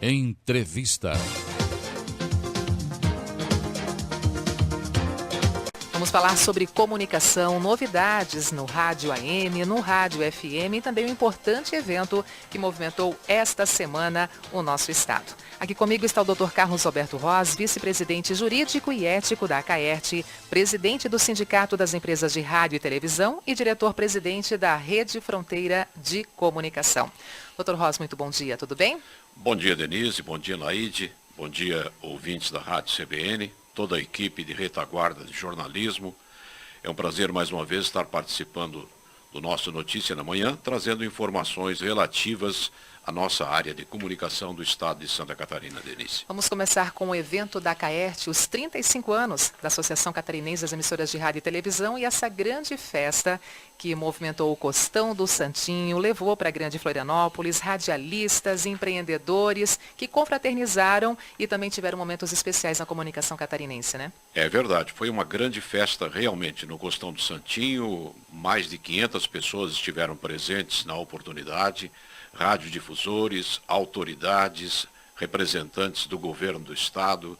Entrevista. Vamos falar sobre comunicação, novidades no rádio AM, no rádio FM e também um importante evento que movimentou esta semana o nosso estado. Aqui comigo está o Dr. Carlos Alberto Ross, vice-presidente jurídico e ético da ACAERT, presidente do Sindicato das Empresas de Rádio e Televisão e diretor-presidente da Rede Fronteira de Comunicação. Dr. Ross, muito bom dia, tudo bem? Bom dia, Denise, bom dia, Laide, bom dia, ouvintes da Rádio CBN, toda a equipe de retaguarda de jornalismo. É um prazer mais uma vez estar participando do nosso Notícia na Manhã, trazendo informações relativas à nossa área de comunicação do estado de Santa Catarina, Denise. Vamos começar com o evento da ACAERT, os 35 anos da Associação Catarinense das Emissoras de Rádio e Televisão, e essa grande festa que movimentou o Costão do Santinho, levou para a Grande Florianópolis radialistas, empreendedores que confraternizaram e também tiveram momentos especiais na comunicação catarinense, né? É verdade, foi uma grande festa realmente no Costão do Santinho, mais de 500 pessoas estiveram presentes na oportunidade, radiodifusores, autoridades, representantes do governo do estado,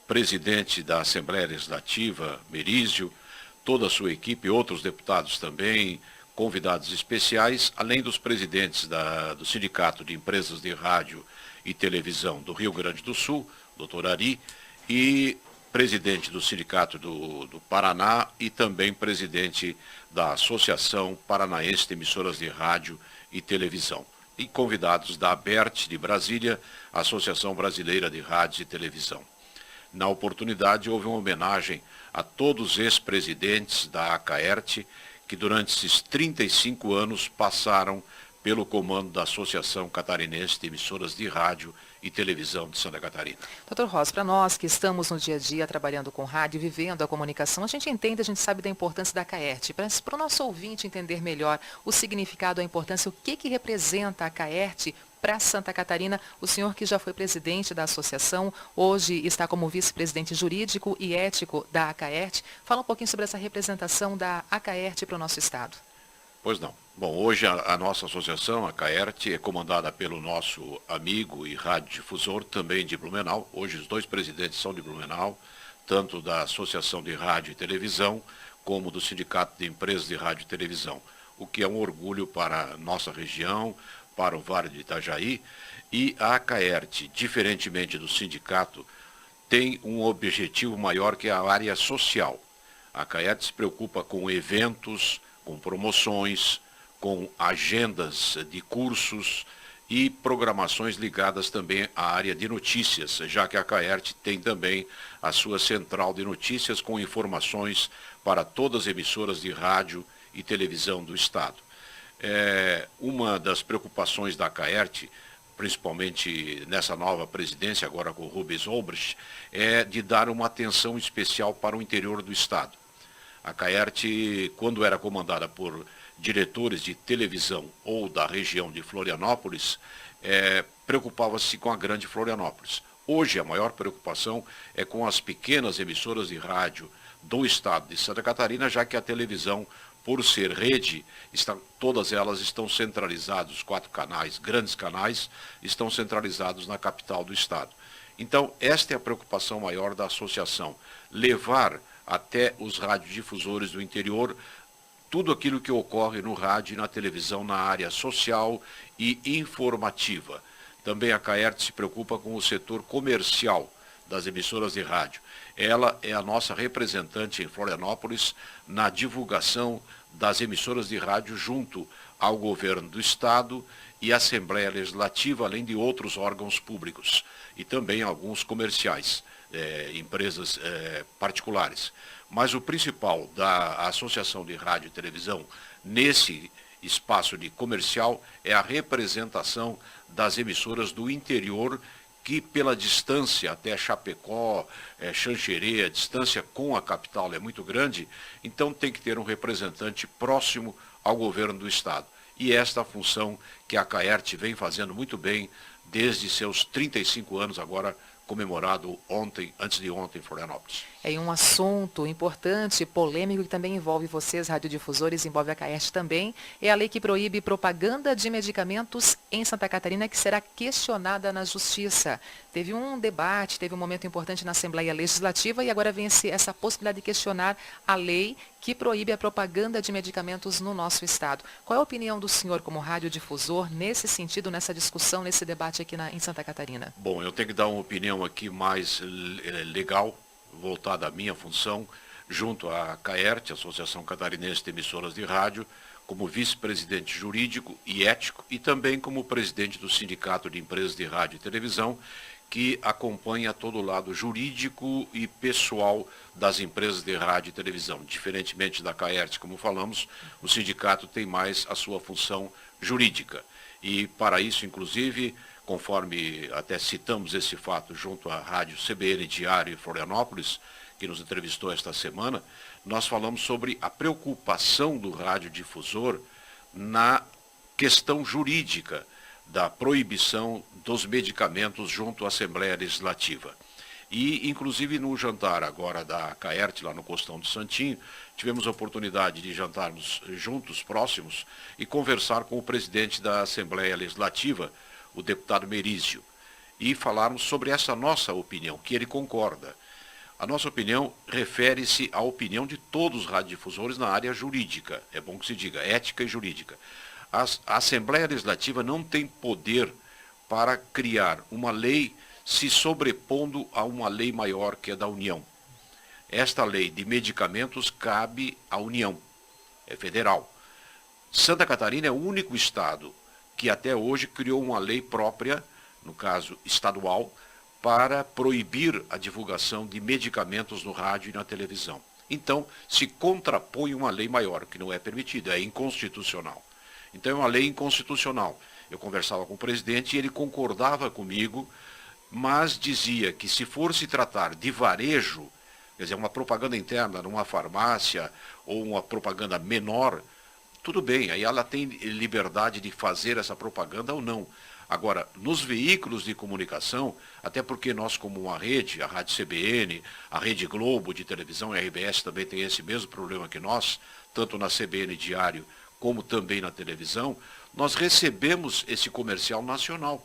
presidente da Assembleia Legislativa, Merizio, toda a sua equipe, outros deputados também, convidados especiais, além dos presidentes do Sindicato de Empresas de Rádio e Televisão do Rio Grande do Sul, Dr. Ari, e presidente do Sindicato do Paraná e também presidente da Associação Paranaense de Emissoras de Rádio e Televisão. E convidados da ABERT de Brasília, Associação Brasileira de Rádio e Televisão. Na oportunidade, houve uma homenagem a todos os ex-presidentes da ACAERT, que durante esses 35 anos passaram pelo comando da Associação Catarinense de Emissoras de Rádio e Televisão de Santa Catarina. Dr. Ross, para nós que estamos no dia a dia trabalhando com rádio, vivendo a comunicação, a gente entende, a gente sabe da importância da ACAERT. Para o nosso ouvinte entender melhor o significado, a importância, o que representa a ACAERT para Santa Catarina, o senhor que já foi presidente da associação, hoje está como vice-presidente jurídico e ético da ACAERT. Fala um pouquinho sobre essa representação da ACAERT para o nosso estado. Pois não. Bom, hoje a nossa associação, a ACAERT, é comandada pelo nosso amigo e radiodifusor, também de Blumenau. Hoje os dois presidentes são de Blumenau, tanto da Associação de Rádio e Televisão, como do Sindicato de Empresas de Rádio e Televisão, o que é um orgulho para a nossa região, para o Vale do Itajaí. E a ACAERT, diferentemente do sindicato, tem um objetivo maior, que é a área social. A ACAERT se preocupa com eventos, com promoções, com agendas de cursos e programações ligadas também à área de notícias, já que a ACAERT tem também a sua central de notícias com informações para todas as emissoras de rádio e televisão do estado. Uma das preocupações da ACAERT, principalmente nessa nova presidência, agora com o Rubens Olbrich, é de dar uma atenção especial para o interior do estado. A ACAERT, quando era comandada por diretores de televisão ou da região de Florianópolis, preocupava-se com a grande Florianópolis. Hoje a maior preocupação é com as pequenas emissoras de rádio do estado de Santa Catarina, já que a televisão, por ser rede, todas elas estão centralizadas, os 4 canais, grandes canais, estão centralizados na capital do estado. Então, esta é a preocupação maior da associação, levar até os radiodifusores do interior tudo aquilo que ocorre no rádio e na televisão na área social e informativa. Também a ACAERT se preocupa com o setor comercial das emissoras de rádio. Ela é a nossa representante em Florianópolis na divulgação das emissoras de rádio junto ao governo do estado e à Assembleia Legislativa, além de outros órgãos públicos e também alguns comerciais, empresas particulares. Mas o principal da Associação de Rádio e Televisão nesse espaço de comercial é a representação das emissoras do interior, que pela distância até Chapecó, Xanxerê, a distância com a capital é muito grande, então tem que ter um representante próximo ao governo do estado. E esta é a função que a ACAERT vem fazendo muito bem desde seus 35 anos, agora comemorado antes de ontem, em Florianópolis. É um assunto importante, polêmico, que também envolve vocês, radiodifusores, envolve a CAERT também. É a lei que proíbe propaganda de medicamentos em Santa Catarina, que será questionada na Justiça. Teve um debate, teve um momento importante na Assembleia Legislativa e agora vem essa possibilidade de questionar a lei que proíbe a propaganda de medicamentos no nosso estado. Qual é a opinião do senhor como radiodifusor nesse sentido, nessa discussão, nesse debate aqui em Santa Catarina? Bom, eu tenho que dar uma opinião aqui mais legal, voltada à minha função, junto à CAERT, Associação Catarinense de Emissoras de Rádio, como vice-presidente jurídico e ético e também como presidente do Sindicato de Empresas de Rádio e Televisão, que acompanha todo o lado jurídico e pessoal das empresas de rádio e televisão. Diferentemente da CAERT, como falamos, o sindicato tem mais a sua função jurídica. E para isso, inclusive, conforme até citamos esse fato junto à rádio CBN Diário Florianópolis, que nos entrevistou esta semana, nós falamos sobre a preocupação do radiodifusor na questão jurídica da proibição dos medicamentos junto à Assembleia Legislativa. E, inclusive, no jantar agora da CAERT, lá no Costão do Santinho, tivemos a oportunidade de jantarmos juntos, próximos, e conversar com o presidente da Assembleia Legislativa, o deputado Merizio, e falarmos sobre essa nossa opinião, que ele concorda. A nossa opinião refere-se à opinião de todos os radiodifusores na área jurídica, é bom que se diga, ética e jurídica. A Assembleia Legislativa não tem poder para criar uma lei se sobrepondo a uma lei maior que é da União. Esta lei de medicamentos cabe à União, é federal. Santa Catarina é o único estado que até hoje criou uma lei própria, no caso estadual, para proibir a divulgação de medicamentos no rádio e na televisão. Então, se contrapõe uma lei maior, que não é permitida, é inconstitucional. Então, é uma lei inconstitucional. Eu conversava com o presidente e ele concordava comigo, mas dizia que se for se tratar de varejo, quer dizer, uma propaganda interna numa farmácia ou uma propaganda menor, tudo bem, aí ela tem liberdade de fazer essa propaganda ou não. Agora, nos veículos de comunicação, até porque nós como uma rede, a Rádio CBN, a Rede Globo de televisão, a RBS também tem esse mesmo problema que nós, tanto na CBN Diário como também na televisão, nós recebemos esse comercial nacional.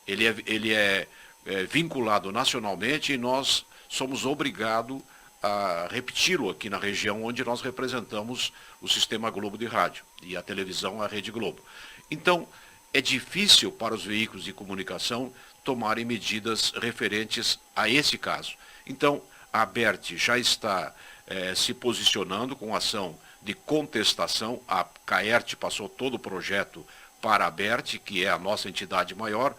Ele é vinculado nacionalmente e nós somos obrigados a repeti-lo aqui na região onde nós representamos o Sistema Globo de Rádio e a televisão, a Rede Globo. Então, é difícil para os veículos de comunicação tomarem medidas referentes a esse caso. Então, a ABERT já está se posicionando com ação de contestação. A CAERT passou todo o projeto para a ABERT, que é a nossa entidade maior,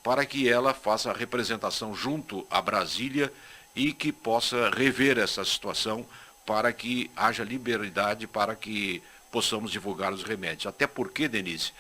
para que ela faça a representação junto a Brasília e que possa rever essa situação para que haja liberdade para que possamos divulgar os remédios. Até porque, Denise,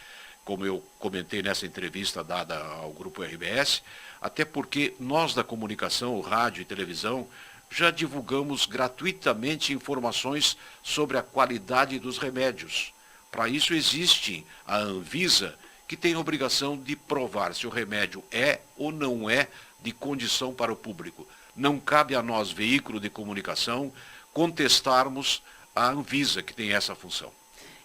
como eu comentei nessa entrevista dada ao Grupo RBS, até porque nós da comunicação, rádio e televisão, já divulgamos gratuitamente informações sobre a qualidade dos remédios. Para isso existe a Anvisa, que tem a obrigação de provar se o remédio é ou não é de condição para o público. Não cabe a nós, veículo de comunicação, contestarmos a Anvisa, que tem essa função.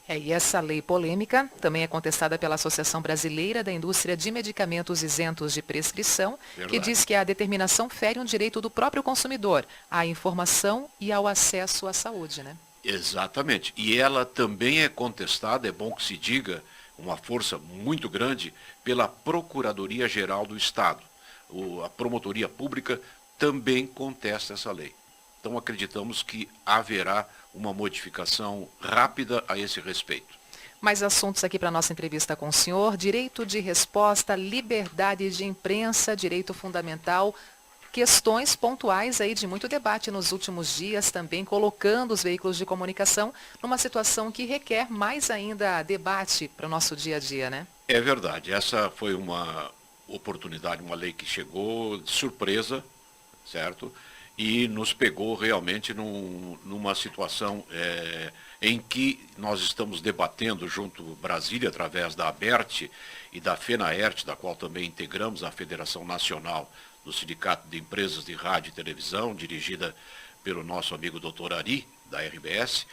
E essa lei polêmica também é contestada pela Associação Brasileira da Indústria de Medicamentos Isentos de Prescrição, Verdade. Que diz que a determinação fere um direito do próprio consumidor à informação e ao acesso à saúde, né? Exatamente. E ela também é contestada, é bom que se diga, uma força muito grande, pela Procuradoria-Geral do Estado. A Promotoria Pública também contesta essa lei. Então acreditamos que haverá uma modificação rápida a esse respeito. Mais assuntos aqui para a nossa entrevista com o senhor. Direito de resposta, liberdade de imprensa, direito fundamental, questões pontuais aí de muito debate nos últimos dias, também colocando os veículos de comunicação numa situação que requer mais ainda debate para o nosso dia a dia, né? É verdade. Essa foi uma oportunidade, uma lei que chegou de surpresa, certo? E nos pegou realmente numa situação em que nós estamos debatendo junto Brasília, através da ABERT e da FENAERT, da qual também integramos a Federação Nacional do Sindicato de Empresas de Rádio e Televisão, dirigida pelo nosso amigo Dr. Ari, da RBS,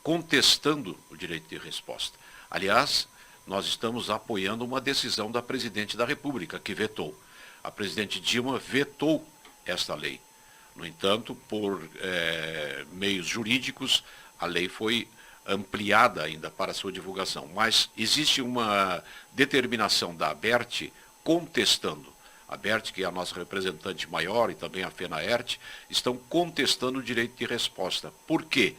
contestando o direito de resposta. Aliás, nós estamos apoiando uma decisão da Presidente da República, que vetou. A presidente Dilma vetou esta lei. No entanto, por meios jurídicos, a lei foi ampliada ainda para sua divulgação. Mas existe uma determinação da ABERT contestando. A ABERT, que é a nossa representante maior, e também a FENAERT, estão contestando o direito de resposta. Por quê?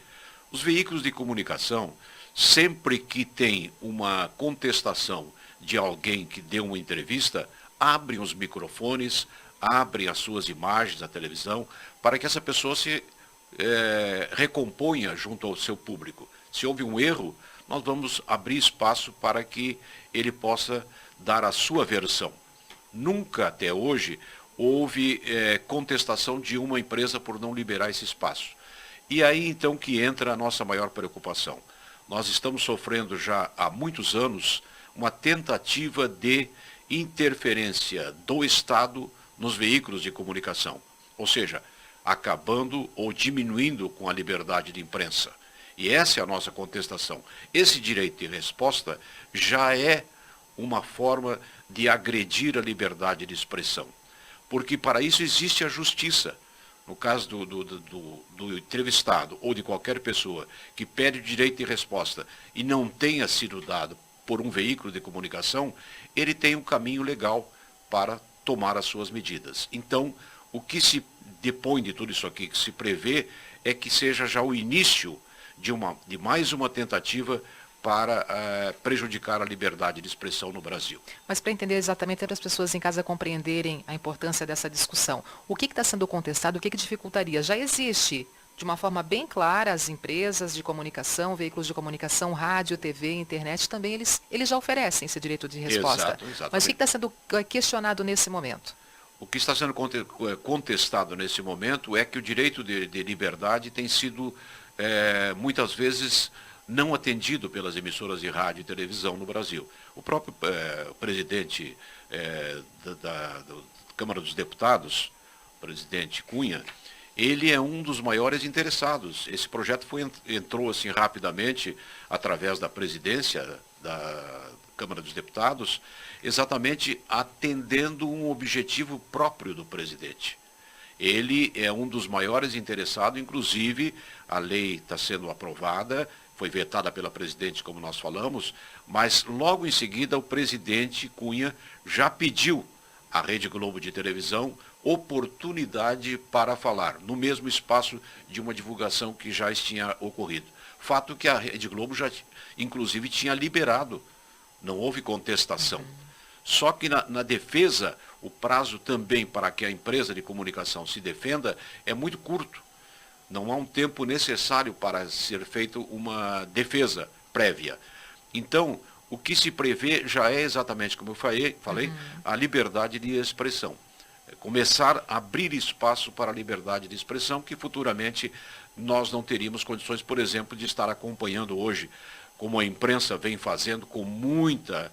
Os veículos de comunicação, sempre que tem uma contestação de alguém que deu uma entrevista, abrem os microfones, abrem as suas imagens da televisão, para que essa pessoa se recomponha junto ao seu público. Se houve um erro, nós vamos abrir espaço para que ele possa dar a sua versão. Nunca até hoje houve contestação de uma empresa por não liberar esse espaço. E aí então que entra a nossa maior preocupação. Nós estamos sofrendo já há muitos anos uma tentativa de interferência do Estado nos veículos de comunicação. Ou seja, acabando ou diminuindo com a liberdade de imprensa. E essa é a nossa contestação. Esse direito de resposta já é uma forma de agredir a liberdade de expressão. Porque para isso existe a justiça. No caso do entrevistado ou de qualquer pessoa que pede o direito de resposta e não tenha sido dado por um veículo de comunicação, ele tem um caminho legal para tomar as suas medidas. Então, o que se depõe de tudo isso aqui, que se prevê, é que seja já o início de mais uma tentativa para prejudicar a liberdade de expressão no Brasil. Mas para entender exatamente, para as pessoas em casa compreenderem a importância dessa discussão, o que está sendo contestado, o que dificultaria? Já existe, de uma forma bem clara, as empresas de comunicação, veículos de comunicação, rádio, TV, internet, também eles já oferecem esse direito de resposta. Exatamente. Mas o que está sendo questionado nesse momento? O que está sendo contestado nesse momento é que o direito de liberdade tem sido, muitas vezes, não atendido pelas emissoras de rádio e televisão no Brasil. O próprio presidente da Câmara dos Deputados, o presidente Cunha, ele é um dos maiores interessados. Esse projeto entrou assim rapidamente através da presidência da Câmara dos Deputados, exatamente atendendo um objetivo próprio do presidente. Ele é um dos maiores interessados, inclusive a lei está sendo aprovada, foi vetada pela presidente, como nós falamos, mas logo em seguida o presidente Cunha já pediu à Rede Globo de televisão oportunidade para falar, no mesmo espaço de uma divulgação que já tinha ocorrido. Fato que a Rede Globo já, inclusive, tinha liberado, não houve contestação. Só que na defesa, o prazo também para que a empresa de comunicação se defenda é muito curto. Não há um tempo necessário para ser feita uma defesa prévia. Então, o que se prevê já é exatamente, como eu falei, a liberdade de expressão. Começar a abrir espaço para a liberdade de expressão, que futuramente nós não teríamos condições, por exemplo, de estar acompanhando hoje, como a imprensa vem fazendo com muita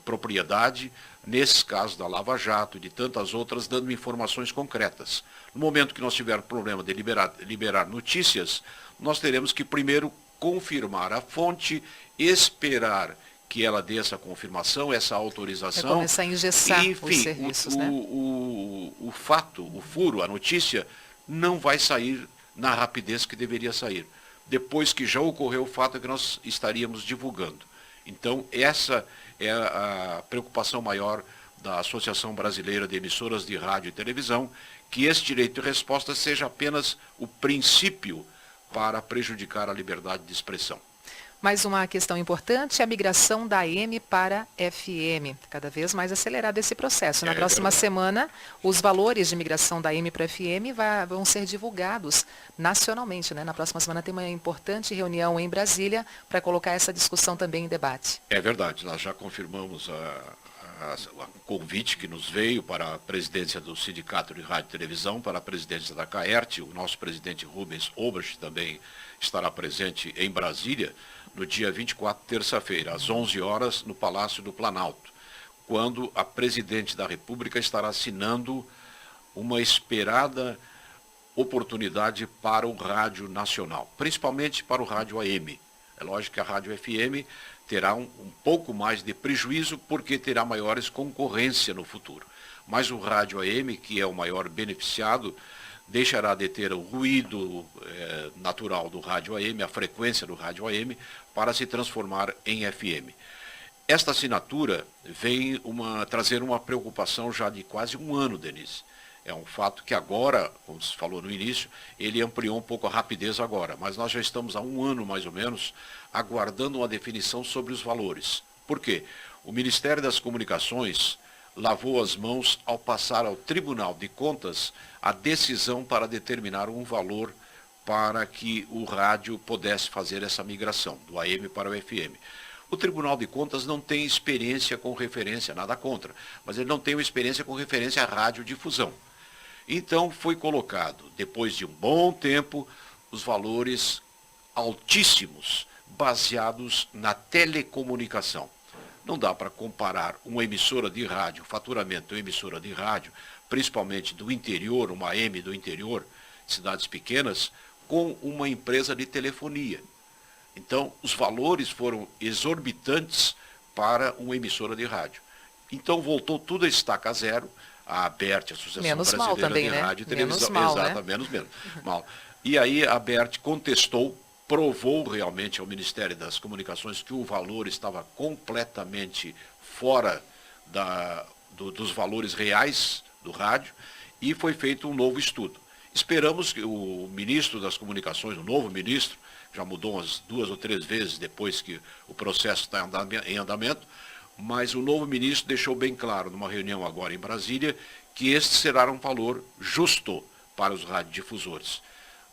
propriedade, nesses casos da Lava Jato e de tantas outras, dando informações concretas. No momento que nós tivermos problema de liberar notícias, nós teremos que primeiro confirmar a fonte, esperar que ela dê essa confirmação, essa autorização. Começar a engessar enfim, os serviços, né? O fato, o furo, a notícia, não vai sair na rapidez que deveria sair. Depois que já ocorreu o fato, é que nós estaríamos divulgando. Então, essa é a preocupação maior da Associação Brasileira de Emissoras de Rádio e Televisão, que esse direito de resposta seja apenas o princípio para prejudicar a liberdade de expressão. Mais uma questão importante, a migração da AM para FM. Cada vez mais acelerado esse processo. Na próxima semana, os valores de migração da AM para FM vão ser divulgados nacionalmente, né? Na próxima semana tem uma importante reunião em Brasília para colocar essa discussão também em debate. É verdade, nós já confirmamos o convite que nos veio para a presidência do Sindicato de Rádio e Televisão, para a presidência da CAERT. O nosso presidente Rubens Obrecht também estará presente em Brasília no dia 24, terça-feira, às 11 horas, no Palácio do Planalto, quando a presidente da República estará assinando uma esperada oportunidade para o rádio nacional, principalmente para o rádio AM. É lógico que a rádio FM terá um pouco mais de prejuízo porque terá maiores concorrência no futuro. Mas o rádio AM, que é o maior beneficiado, deixará de ter o ruído natural do rádio AM, a frequência do rádio AM, para se transformar em FM. Esta assinatura vem trazer uma preocupação já de quase um ano, Denise. É um fato que agora, como se falou no início, ele ampliou um pouco a rapidez agora, mas nós já estamos há um ano mais ou menos aguardando uma definição sobre os valores. Por quê? O Ministério das Comunicações lavou as mãos ao passar ao Tribunal de Contas a decisão para determinar um valor para que o rádio pudesse fazer essa migração do AM para o FM. O Tribunal de Contas não tem experiência com referência, nada contra, mas ele não tem experiência com referência à radiodifusão. Então foi colocado, depois de um bom tempo, os valores altíssimos, baseados na telecomunicação. Não dá para comparar uma emissora de rádio, faturamento de uma emissora de rádio, principalmente do interior, uma AM do interior, cidades pequenas, com uma empresa de telefonia. Então, os valores foram exorbitantes para uma emissora de rádio. Então, voltou tudo a estaca zero, a ABERT, a Associação menos Brasileira mal também, de né? Rádio e Televisão. Menos mal, Exato, né? menos mal. E aí a ABERT contestou, provou realmente ao Ministério das Comunicações que o valor estava completamente fora dos valores reais do rádio e foi feito um novo estudo. Esperamos que o ministro das Comunicações, o novo ministro, já mudou umas 2 ou 3 vezes depois que o processo está em andamento, mas o novo ministro deixou bem claro, numa reunião agora em Brasília, que este será um valor justo para os radiodifusores.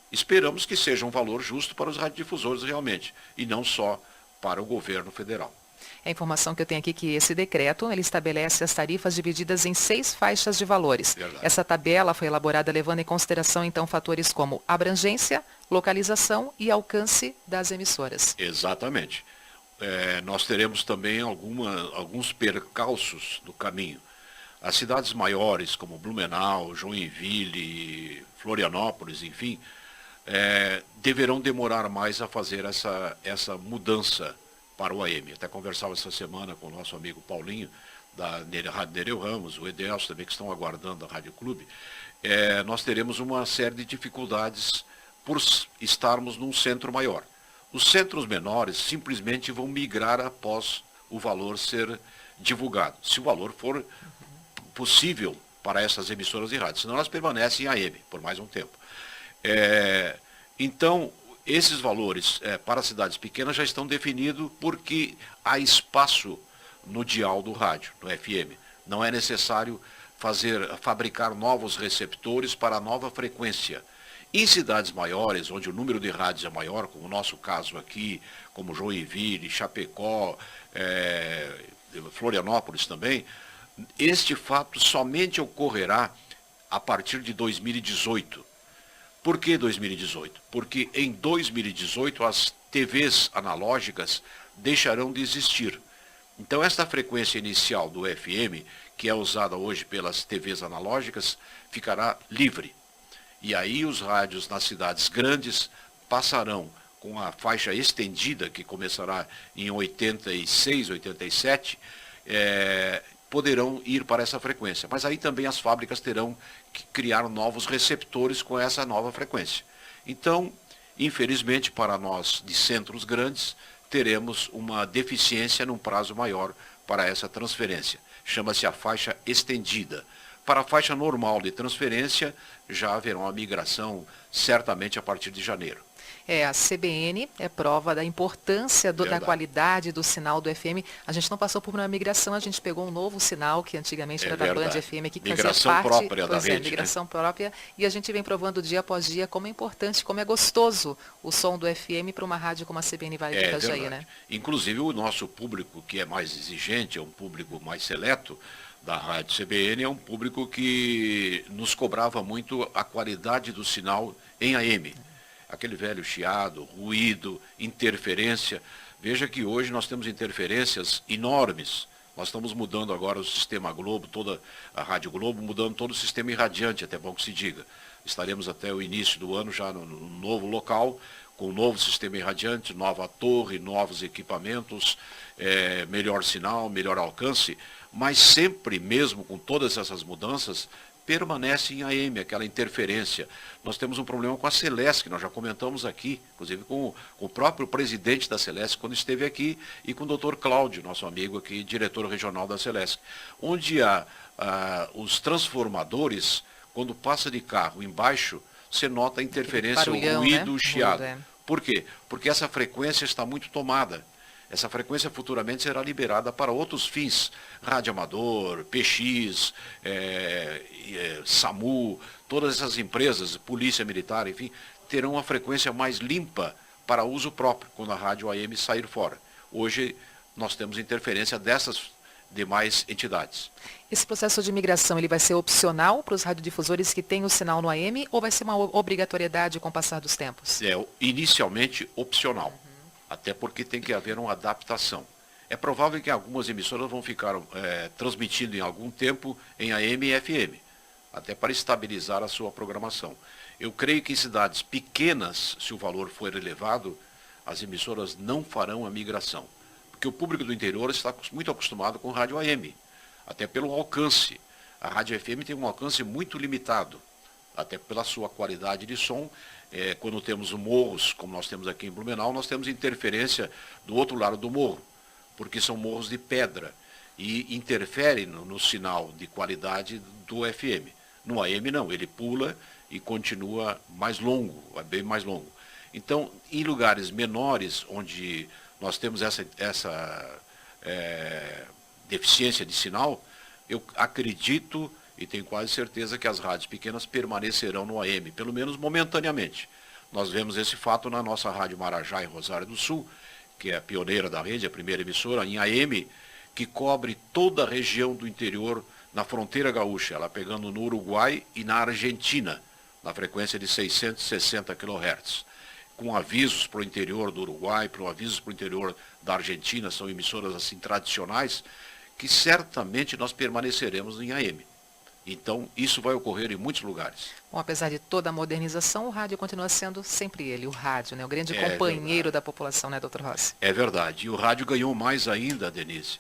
Esperamos que seja um valor justo para os radiodifusores realmente, e não só para o governo federal. A informação que eu tenho aqui é que esse decreto, ele estabelece as tarifas divididas em 6 faixas de valores. Verdade. Essa tabela foi elaborada levando em consideração, então, fatores como abrangência, localização e alcance das emissoras. Exatamente. Nós teremos também alguns percalços no caminho. As cidades maiores, como Blumenau, Joinville, Florianópolis, enfim, deverão demorar mais a fazer essa mudança para o AM. Até conversava essa semana com o nosso amigo Paulinho, da Rádio Nereu Ramos, o Edelso também, que estão aguardando a Rádio Clube. Nós teremos uma série de dificuldades por estarmos num centro maior. Os centros menores simplesmente vão migrar após o valor ser divulgado, se o valor for possível para essas emissoras de rádio, senão elas permanecem em AM por mais um tempo. Então, esses valores para cidades pequenas já estão definidos porque há espaço no dial do rádio, no FM. Não é necessário fabricar novos receptores para a nova frequência. Em cidades maiores, onde o número de rádios é maior, como o nosso caso aqui, como Joinville, Chapecó, Florianópolis também, este fato somente ocorrerá a partir de 2018. Por que 2018? Porque em 2018 as TVs analógicas deixarão de existir. Então esta frequência inicial do FM, que é usada hoje pelas TVs analógicas, ficará livre. E aí os rádios nas cidades grandes passarão com a faixa estendida, que começará em 86, 87, poderão ir para essa frequência. Mas aí também as fábricas terão que criar novos receptores com essa nova frequência. Então, infelizmente para nós de centros grandes, teremos uma deficiência num prazo maior para essa transferência. Chama-se a faixa estendida. Para a faixa normal de transferência, já haverá uma migração certamente a partir de janeiro. A CBN é prova da importância da qualidade do sinal do FM. A gente não passou por uma migração, a gente pegou um novo sinal, que antigamente era da Band FM, aqui, que migração fazia parte própria da rede, migração própria, e a gente vem provando dia após dia como é importante, como é gostoso o som do FM para uma rádio como a CBN Vale do Itajaí, né? Inclusive o nosso público, que é mais exigente, é um público mais seleto da rádio CBN, é um público que nos cobrava muito a qualidade do sinal em AM. Aquele velho chiado, ruído, interferência. Veja que hoje nós temos interferências enormes Nós estamos mudando agora o sistema Globo, toda a Rádio Globo, mudando todo o sistema irradiante, até bom que se diga. Estaremos até o início do ano já no novo local, com um novo sistema irradiante, nova torre, novos equipamentos, melhor sinal, melhor alcance, mas sempre, mesmo com todas essas mudanças, permanece em AM, aquela interferência. Nós temos um problema com a Celesc, que nós já comentamos aqui, inclusive com o próprio presidente da Celesc, quando esteve aqui, e com o Dr. Cláudio, nosso amigo aqui, diretor regional da Celesc, onde os transformadores, quando passa de carro embaixo, você nota a interferência, barulhão, o ruído, né? o chiado. Ruído, Por quê? Porque essa frequência está muito tomada. Essa frequência futuramente será liberada para outros fins, rádio amador, PX, SAMU, todas essas empresas, Polícia Militar, enfim, terão uma frequência mais limpa para uso próprio, quando a rádio AM sair fora. Hoje nós temos interferência dessas demais entidades. Esse processo de migração, ele vai ser opcional para os radiodifusores que têm o sinal no AM ou vai ser uma obrigatoriedade com o passar dos tempos? É inicialmente opcional. Até porque tem que haver uma adaptação. É provável que algumas emissoras vão ficar transmitindo em algum tempo em AM e FM, até para estabilizar a sua programação. Eu creio que em cidades pequenas, se o valor for elevado, as emissoras não farão a migração. Porque o público do interior está muito acostumado com rádio AM, até pelo alcance. A rádio FM tem um alcance muito limitado, até pela sua qualidade de som. Quando temos morros, como nós temos aqui em Blumenau, nós temos interferência do outro lado do morro, porque são morros de pedra e interfere no sinal de qualidade do FM. No AM não, ele pula e continua mais longo, é bem mais longo. Então, em lugares menores, onde nós temos essa deficiência de sinal, eu acredito e tenho quase certeza que as rádios pequenas permanecerão no AM, pelo menos momentaneamente. Nós vemos esse fato na nossa Rádio Marajá, em Rosário do Sul, que é a pioneira da rede, a primeira emissora, em AM, que cobre toda a região do interior, na fronteira gaúcha, ela pegando no Uruguai e na Argentina, na frequência de 660 kHz. Com avisos para o interior do Uruguai, avisos para o interior da Argentina, são emissoras assim tradicionais, que certamente nós permaneceremos em AM. Então, isso vai ocorrer em muitos lugares. Bom, apesar de toda a modernização, o rádio continua sendo sempre ele, o rádio, né? O grande companheiro da população, né, Dr. Rossi? É verdade. E o rádio ganhou mais ainda, Denise,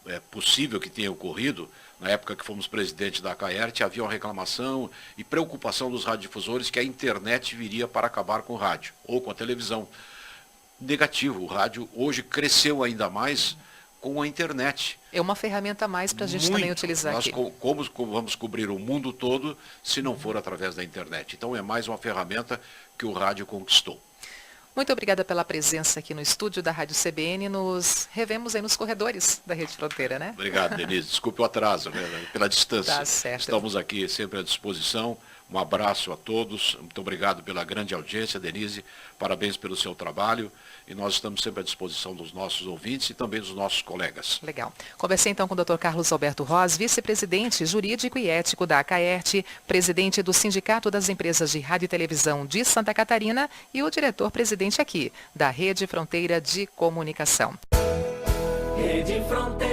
é possível que tenha ocorrido, na época que fomos presidente da CAERT, havia uma reclamação e preocupação dos radiodifusores que a internet viria para acabar com o rádio, ou com a televisão. Negativo, o rádio hoje cresceu ainda mais com a internet. É uma ferramenta a mais para a gente também utilizar aqui. Como vamos cobrir o mundo todo se não for através da internet? Então é mais uma ferramenta que o rádio conquistou. Muito obrigada pela presença aqui no estúdio da Rádio CBN. Nos revemos aí nos corredores da Rede Fronteira, né? Obrigado, Denise. Desculpe o atraso, né? Pela distância. Tá certo. Estamos aqui sempre à disposição. Um abraço a todos. Muito obrigado pela grande audiência, Denise. Parabéns pelo seu trabalho. E nós estamos sempre à disposição dos nossos ouvintes e também dos nossos colegas. Legal. Conversei então com o Dr. Carlos Alberto Ros, vice-presidente jurídico e ético da CAERT, presidente do Sindicato das Empresas de Rádio e Televisão de Santa Catarina e o diretor-presidente aqui da Rede Fronteira de Comunicação. Rede Fronteira.